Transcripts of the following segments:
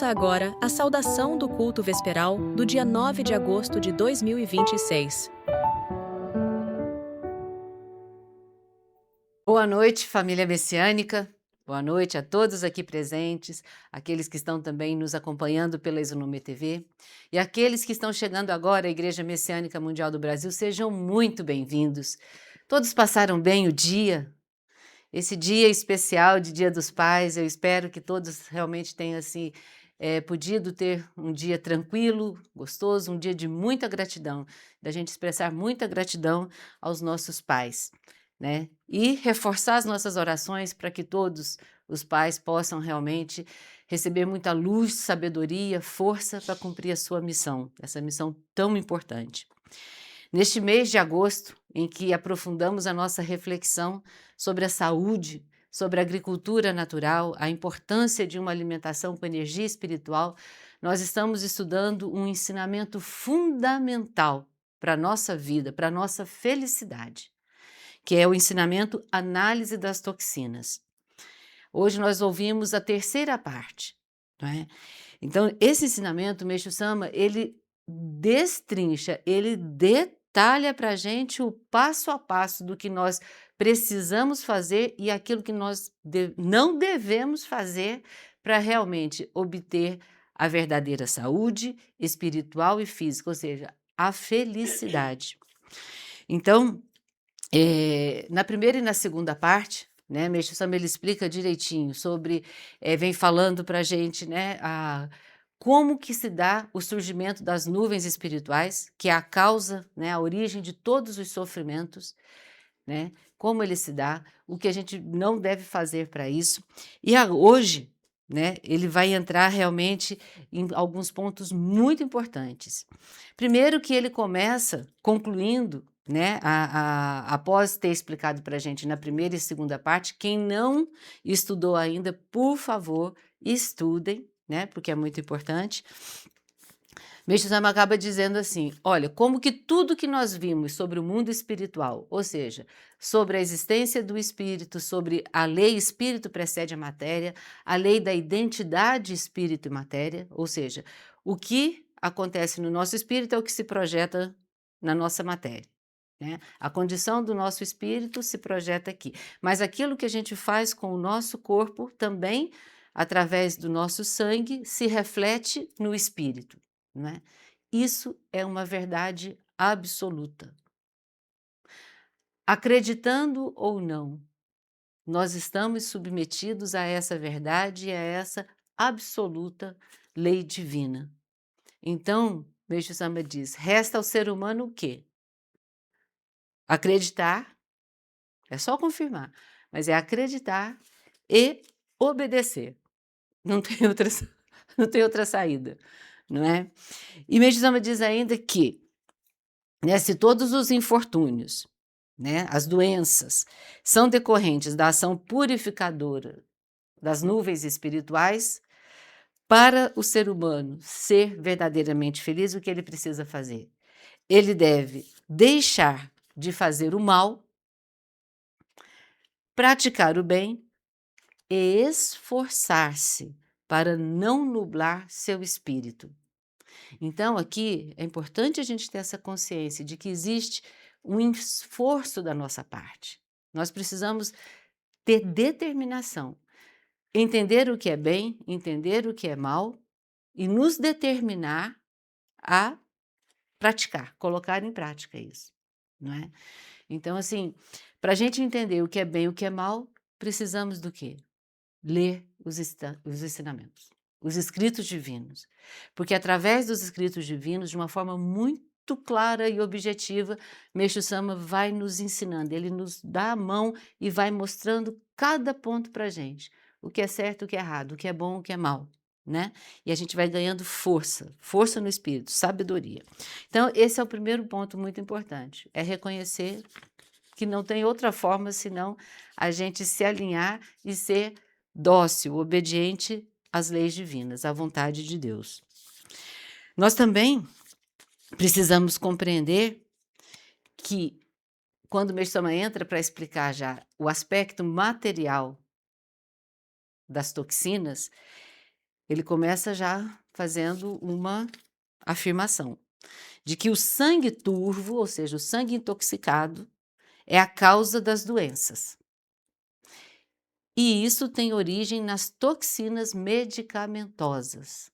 Ouça agora a saudação do culto vesperal do dia 9 de agosto de 2026. Boa noite, família messiânica. Boa noite a todos aqui presentes, aqueles que estão também nos acompanhando pela Exonome TV e aqueles que estão chegando agora à Igreja Messiânica Mundial do Brasil, sejam muito bem-vindos. Todos passaram bem o dia? Esse dia especial de Dia dos Pais, eu espero que todos realmente tenham assim, podido ter um dia tranquilo, gostoso, um dia de muita gratidão, da gente expressar muita gratidão aos nossos pais, né? E reforçar as nossas orações para que todos os pais possam realmente receber muita luz, sabedoria, força para cumprir a sua missão, essa missão tão importante. Neste mês de agosto, em que aprofundamos a nossa reflexão sobre a saúde, sobre a agricultura natural, a importância de uma alimentação com energia espiritual, nós estamos estudando um ensinamento fundamental para a nossa vida, para a nossa felicidade, que é o ensinamento Análise das Toxinas. Hoje nós ouvimos a terceira parte, não é? Então, esse ensinamento, Meixo Sama, ele destrincha, ele detalha para a gente o passo a passo do que nós precisamos fazer e aquilo que nós não devemos fazer para realmente obter a verdadeira saúde espiritual e física, ou seja, a felicidade. Então, na primeira e na segunda parte, né, Meixo Sama ele explica direitinho sobre, vem falando para a gente, né, como que se dá o surgimento das nuvens espirituais, que é a causa, né, a origem de todos os sofrimentos, né, como ele se dá, o que a gente não deve fazer para isso. E hoje, né, ele vai entrar realmente em alguns pontos muito importantes. Primeiro que ele começa concluindo, né, após ter explicado para a gente na primeira e segunda parte, quem não estudou ainda, por favor, estudem, né, porque é muito importante. Meixo Sama acaba dizendo assim, olha, como que tudo que nós vimos sobre o mundo espiritual, ou seja, sobre a existência do espírito, sobre a lei espírito precede a matéria, a lei da identidade espírito e matéria, ou seja, o que acontece no nosso espírito é o que se projeta na nossa matéria, né? A condição do nosso espírito se projeta aqui, mas aquilo que a gente faz com o nosso corpo também, através do nosso sangue, se reflete no espírito. Não é? Isso é uma verdade absoluta. Acreditando ou não, nós estamos submetidos a essa verdade e a essa absoluta lei divina. Então, Meixo Sama diz, resta ao ser humano o quê? Acreditar, é só confirmar, mas é acreditar e obedecer. Não tem outra, não tem outra saída, não é? E Meixo Sama diz ainda que, né, se todos os infortúnios, né, as doenças, são decorrentes da ação purificadora das nuvens espirituais, para o ser humano ser verdadeiramente feliz, o que ele precisa fazer? Ele deve deixar de fazer o mal, praticar o bem e esforçar-se para não nublar seu espírito. Então, aqui é importante a gente ter essa consciência de que existe um esforço da nossa parte. Nós precisamos ter determinação, entender o que é bem, entender o que é mal e nos determinar a praticar, colocar em prática isso, não é? Então, assim, para a gente entender o que é bem e o que é mal, precisamos do quê? Ler os ensinamentos, os escritos divinos, porque através dos escritos divinos, de uma forma muito clara e objetiva, Meixo Sama vai nos ensinando, ele nos dá a mão e vai mostrando cada ponto para a gente, o que é certo, o que é errado, o que é bom, o que é mal, né? E a gente vai ganhando força, força no espírito, sabedoria. Então, esse é o primeiro ponto muito importante, é reconhecer que não tem outra forma senão a gente se alinhar e ser dócil, obediente às leis divinas, à vontade de Deus. Nós também precisamos compreender que, quando o Meixo Sama entra para explicar já o aspecto material das toxinas, ele começa já fazendo uma afirmação de que o sangue turvo, ou seja, o sangue intoxicado, é a causa das doenças. E isso tem origem nas toxinas medicamentosas.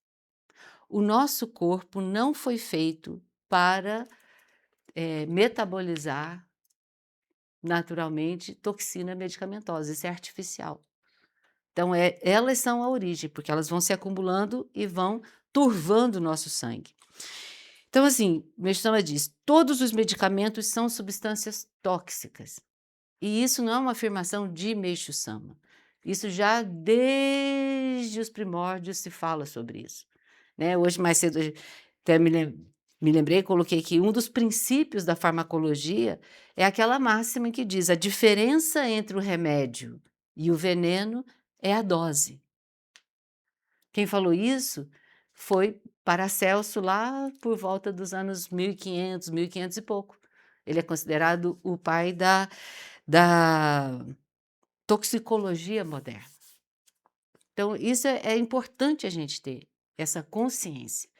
O nosso corpo não foi feito para metabolizar naturalmente toxina medicamentosa, isso é artificial. Então, elas são a origem, porque elas vão se acumulando e vão turvando o nosso sangue. Então, assim, Meixo diz: todos os medicamentos são substâncias tóxicas. E isso não é uma afirmação de Meixo Sama. Isso já desde os primórdios se fala sobre isso. Né? Hoje, mais cedo, até me lembrei, coloquei que um dos princípios da farmacologia é aquela máxima que diz: a diferença entre o remédio e o veneno é a dose. Quem falou isso foi Paracelso lá por volta dos anos 1500, 1500 e pouco. Ele é considerado o pai da toxicologia moderna. Então, isso é importante a gente ter, essa consciência.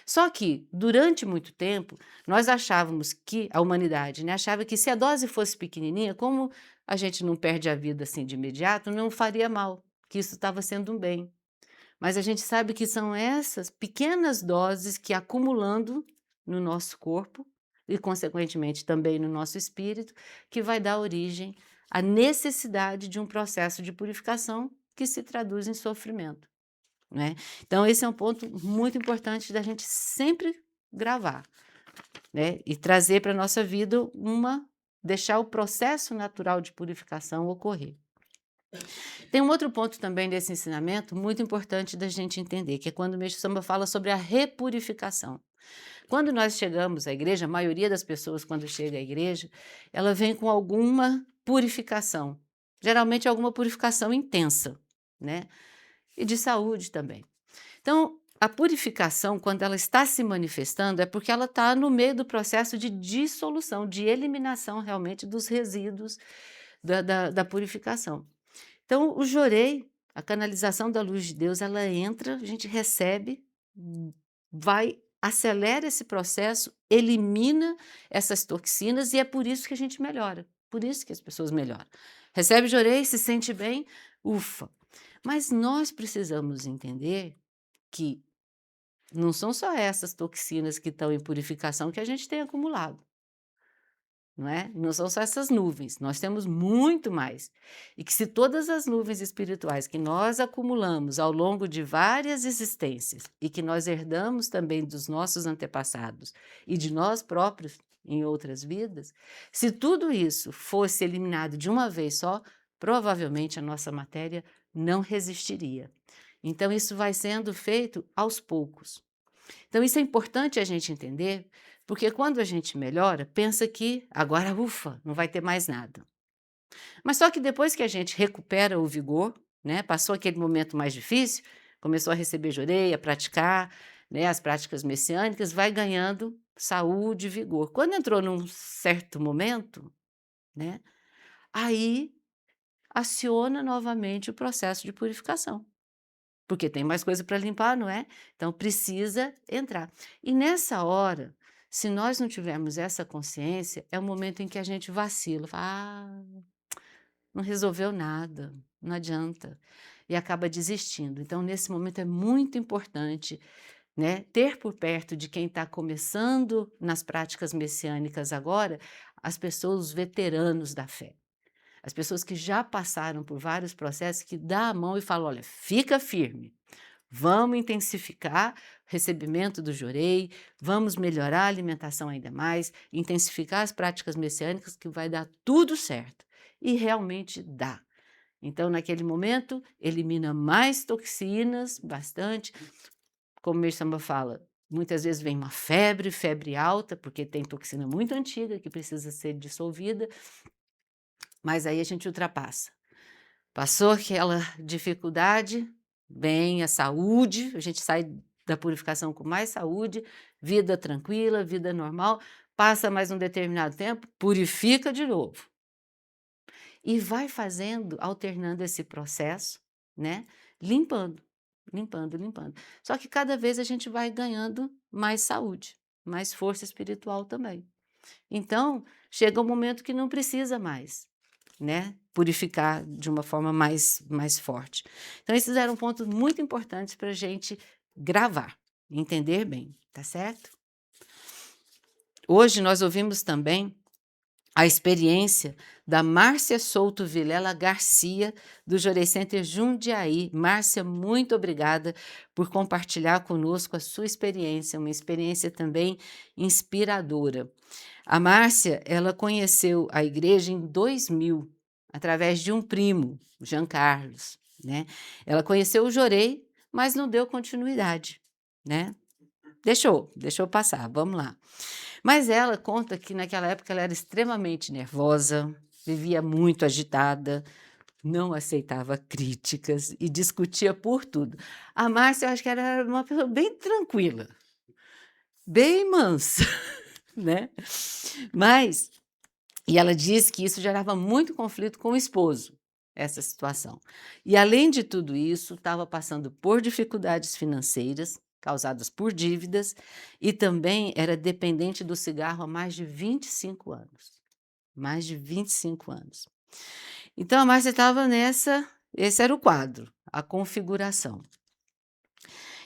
Só que, durante muito tempo, nós achávamos que, a humanidade, né, achava que se a dose fosse pequenininha, como a gente não perde a vida assim de imediato, não faria mal, que isso estava sendo um bem. Mas a gente sabe que são essas pequenas doses que, acumulando no nosso corpo e, consequentemente, também no nosso espírito, que vai dar origem à necessidade de um processo de purificação que se traduz em sofrimento, né? Então, esse é um ponto muito importante da gente sempre gravar, né? E trazer para a nossa vida deixar o processo natural de purificação ocorrer. Tem um outro ponto também desse ensinamento muito importante da gente entender, que é quando o Meixo Sama fala sobre a repurificação. Quando nós chegamos à igreja, a maioria das pessoas, quando chega à igreja, ela vem com alguma purificação, geralmente alguma purificação intensa, né? E de saúde também. Então, a purificação, quando ela está se manifestando, é porque ela está no meio do processo de dissolução, de eliminação realmente dos resíduos da purificação. Então, o jorei, a canalização da luz de Deus, ela entra, a gente recebe, acelera esse processo, elimina essas toxinas e é por isso que a gente melhora, por isso que as pessoas melhoram. Recebe o jorei, se sente bem, ufa. Mas nós precisamos entender que não são só essas toxinas que estão em purificação que a gente tem acumulado. Não é? Não são só essas nuvens, nós temos muito mais. E que se todas as nuvens espirituais que nós acumulamos ao longo de várias existências e que nós herdamos também dos nossos antepassados e de nós próprios em outras vidas, se tudo isso fosse eliminado de uma vez só, provavelmente a nossa matéria não resistiria. Então, isso vai sendo feito aos poucos. Então, isso é importante a gente entender, porque quando a gente melhora, pensa que agora, ufa, não vai ter mais nada. Mas só que depois que a gente recupera o vigor, né, passou aquele momento mais difícil, começou a receber jorei, a praticar, né, as práticas messiânicas, vai ganhando saúde e vigor. Quando entrou num certo momento, né, aí aciona novamente o processo de purificação. Porque tem mais coisa para limpar, não é? Então precisa entrar. E nessa hora, se nós não tivermos essa consciência, é o momento em que a gente vacila, fala: "Ah, não resolveu nada, não adianta", e acaba desistindo. Então nesse momento é muito importante, né, ter por perto de quem está começando nas práticas messiânicas agora, as pessoas, os veteranos da fé. As pessoas que já passaram por vários processos, que dá a mão e fala: "Olha, fica firme. Vamos intensificar o recebimento do jorei, vamos melhorar a alimentação ainda mais, intensificar as práticas messiânicas que vai dar tudo certo". E realmente dá. Então, naquele momento, elimina mais toxinas, bastante. Como o Meir fala, muitas vezes vem uma febre alta, porque tem toxina muito antiga que precisa ser dissolvida, mas aí a gente ultrapassa. Passou aquela dificuldade, vem a saúde, a gente sai da purificação com mais saúde, vida tranquila, vida normal, passa mais um determinado tempo, purifica de novo. E vai fazendo, alternando esse processo, né, limpando. limpando, limpando. Só que cada vez a gente vai ganhando mais saúde, mais força espiritual também. Então, chega um momento que não precisa mais, né, purificar de uma forma mais forte. Então, esses eram pontos muito importantes para a gente gravar, entender bem, tá certo? Hoje nós ouvimos também a experiência da Márcia Souto Vilela Garcia, do Jorei Center Jundiaí. Márcia, muito obrigada por compartilhar conosco a sua experiência, uma experiência também inspiradora. A Márcia, ela conheceu a igreja em 2000, através de um primo, o Jean Carlos, né? Ela conheceu o Jorei, mas não deu continuidade, né? Deixou passar, vamos lá. Mas ela conta que naquela época ela era extremamente nervosa, vivia muito agitada, não aceitava críticas e discutia por tudo. A Márcia, eu acho que era uma pessoa bem tranquila, bem mansa, né? Mas, e ela disse que isso gerava muito conflito com o esposo, essa situação. E além de tudo isso, estava passando por dificuldades financeiras causadas por dívidas e também era dependente do cigarro há mais de 25 anos. Mais de 25 anos. Então a Márcia estava nessa, esse era o quadro, a configuração.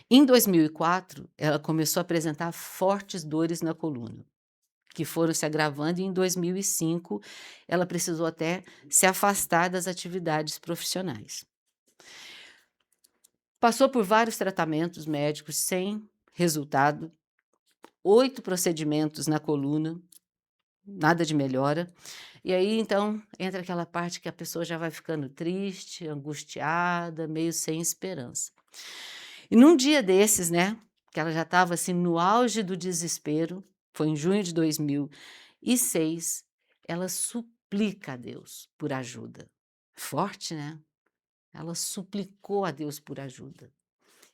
Em 2004, ela começou a apresentar fortes dores na coluna, que foram se agravando, e em 2005 ela precisou até se afastar das atividades profissionais. Passou por vários tratamentos médicos sem resultado, 8 procedimentos na coluna, nada de melhora. E aí, então, entra aquela parte que a pessoa já vai ficando triste, angustiada, meio sem esperança. E num dia desses, né, que ela já estava assim no auge do desespero, foi em junho de 2006, ela suplica a Deus por ajuda. Forte, né? Ela suplicou a Deus por ajuda.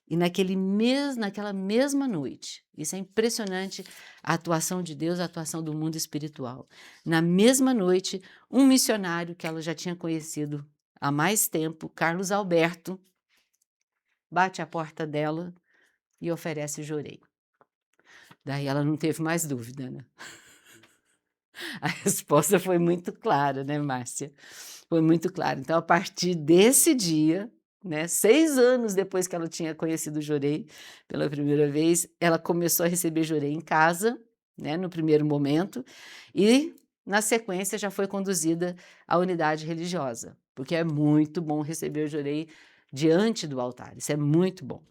E naquela mesma noite, isso é impressionante, a atuação de Deus, a atuação do mundo espiritual. Na mesma noite, um missionário que ela já tinha conhecido há mais tempo, Carlos Alberto, bate à porta dela e oferece Jorei. Daí ela não teve mais dúvida, né? A resposta foi muito clara, né, Márcia? Foi muito clara. Então, a partir desse dia, né, 6 anos depois que ela tinha conhecido o Jorei pela primeira vez, ela começou a receber Jorei em casa, né, no primeiro momento, e na sequência já foi conduzida à unidade religiosa, porque é muito bom receber o Jorei diante do altar, isso é muito bom.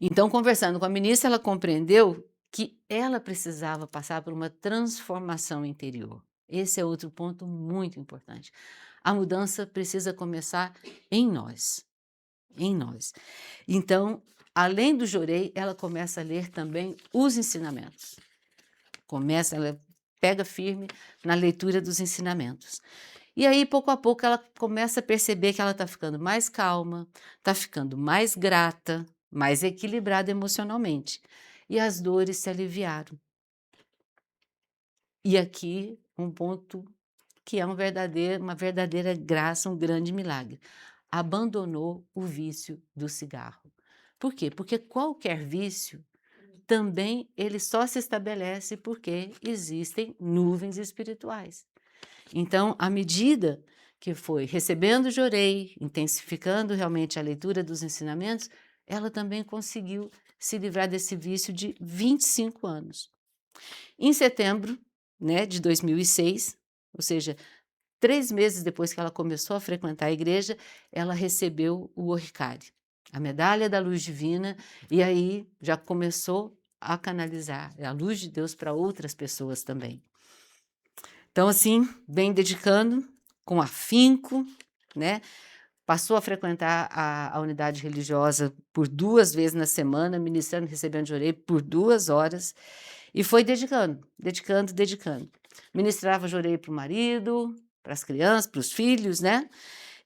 Então, conversando com a ministra, ela compreendeu que ela precisava passar por uma transformação interior. Esse é outro ponto muito importante. A mudança precisa começar em nós, em nós. Então, além do Jorei, ela começa a ler também os ensinamentos. Ela pega firme na leitura dos ensinamentos. E aí, pouco a pouco, ela começa a perceber que ela está ficando mais calma, está ficando mais grata, mais equilibrada emocionalmente. E as dores se aliviaram. E aqui, um ponto que é uma verdadeira graça, um grande milagre. Abandonou o vício do cigarro. Por quê? Porque qualquer vício também ele só se estabelece porque existem nuvens espirituais. Então, à medida que foi recebendo o Jorei, intensificando realmente a leitura dos ensinamentos, ela também conseguiu se livrar desse vício de 25 anos. Em setembro, né, de 2006, ou seja, 3 meses depois que ela começou a frequentar a igreja, ela recebeu o Oricare, a medalha da luz divina, e aí já começou a canalizar a luz de Deus para outras pessoas também. Então, assim, bem dedicando, com afinco, né? Passou a frequentar a unidade religiosa por 2 vezes na semana, ministrando, recebendo Jorei por 2 horas, e foi dedicando. Ministrava Jorei para o marido, para as crianças, para os filhos, né?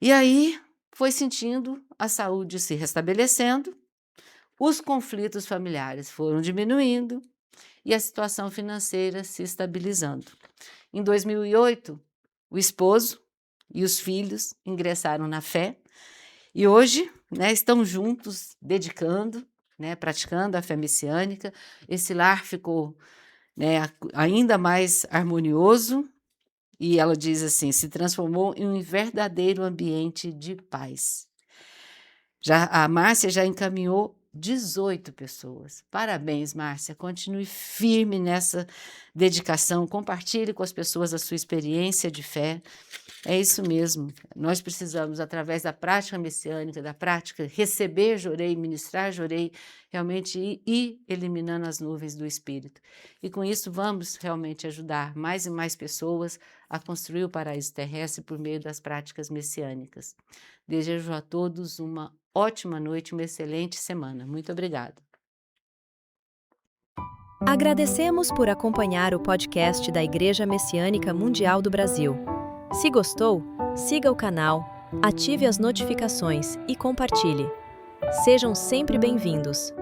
E aí foi sentindo a saúde se restabelecendo, os conflitos familiares foram diminuindo e a situação financeira se estabilizando. Em 2008, o esposo e os filhos ingressaram na fé E hoje, né, estão juntos, dedicando, né, praticando a fé messiânica. Esse lar ficou, né, ainda mais harmonioso, e ela diz assim: se transformou em um verdadeiro ambiente de paz. A Márcia já encaminhou 18 pessoas. Parabéns, Márcia. Continue firme nessa dedicação. Compartilhe com as pessoas a sua experiência de fé. É isso mesmo. Nós precisamos, através da prática messiânica, da prática receber, jorei, ministrar, jorei, realmente ir eliminando as nuvens do Espírito. E com isso vamos realmente ajudar mais e mais pessoas a construir o paraíso terrestre por meio das práticas messiânicas. Desejo a todos uma ótima noite, uma excelente semana. Muito obrigada. Agradecemos por acompanhar o podcast da Igreja Messiânica Mundial do Brasil. Se gostou, siga o canal, ative as notificações e compartilhe. Sejam sempre bem-vindos.